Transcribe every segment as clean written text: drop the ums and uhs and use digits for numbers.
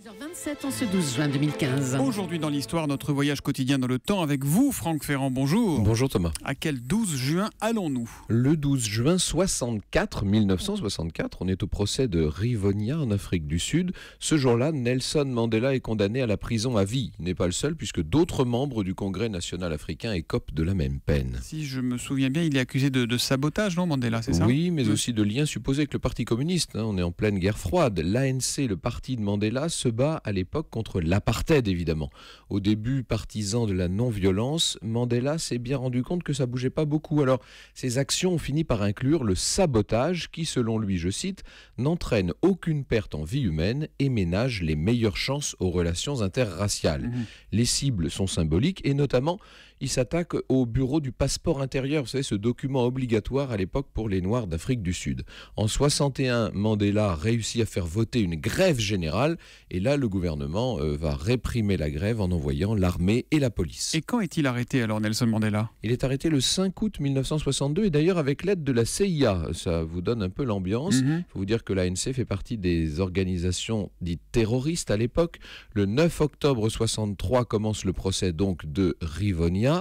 6h27 en ce 12 juin 2015. Aujourd'hui dans l'histoire, notre voyage quotidien dans le temps avec vous, Franck Ferrand, bonjour. Bonjour Thomas. À quel 12 juin allons-nous? Le 12 juin 1964, on est au procès de Rivonia en Afrique du Sud. Ce jour-là, Nelson Mandela est condamné à la prison à vie. Il n'est pas le seul puisque d'autres membres du Congrès national africain écopent de la même peine. Si je me souviens bien, il est accusé de sabotage, non Mandela, c'est ça? Oui, mais aussi de liens supposés avec le Parti communiste. On est en pleine guerre froide. L'ANC, le parti de Mandela, se bat à l'époque contre l'apartheid, évidemment. Au début, partisan de la non-violence, Mandela s'est bien rendu compte que ça bougeait pas beaucoup. Alors, ses actions ont fini par inclure le sabotage qui, selon lui, je cite, n'entraîne aucune perte en vie humaine et ménage les meilleures chances aux relations interraciales. Les cibles sont symboliques et notamment, il s'attaque au bureau du passeport intérieur, vous savez, ce document obligatoire à l'époque pour les Noirs d'Afrique du Sud. En 61, Mandela réussit à faire voter une grève générale et là, le gouvernement va réprimer la grève en envoyant l'armée et la police. Et quand est-il arrêté alors, Nelson Mandela? Il est arrêté le 5 août 1962 et d'ailleurs avec l'aide de la CIA. Ça vous donne un peu l'ambiance. Il faut vous dire que l'ANC fait partie des organisations dites terroristes à l'époque. Le 9 octobre 63 commence le procès donc de Rivonia.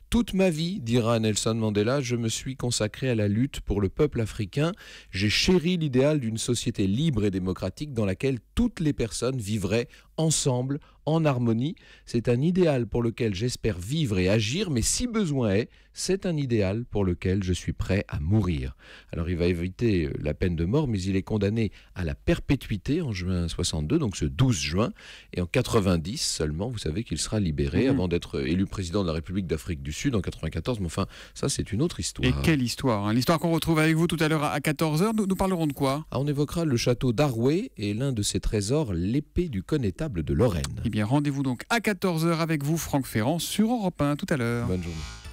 Toute ma vie, dira Nelson Mandela, je me suis consacré à la lutte pour le peuple africain. J'ai chéri l'idéal d'une société libre et démocratique dans laquelle toutes les personnes vivraient ensemble, en harmonie. C'est un idéal pour lequel j'espère vivre et agir, mais si besoin est, c'est un idéal pour lequel je suis prêt à mourir. Alors il va éviter la peine de mort, mais il est condamné à la perpétuité en juin 62, donc ce 12 juin, et en 90 seulement, vous savez qu'il sera libéré avant d'être élu président de la République d'Afrique du Sud en 94, mais enfin, ça c'est une autre histoire. Et quelle histoire, hein. L'histoire qu'on retrouve avec vous tout à l'heure à 14h, nous parlerons de quoi? On évoquera le château d'Arroué et l'un de ses trésors, l'épée du connétable de Lorraine. Eh bien, rendez-vous donc à 14h avec vous, Franck Ferrand, sur Europe 1, tout à l'heure. Bonne journée.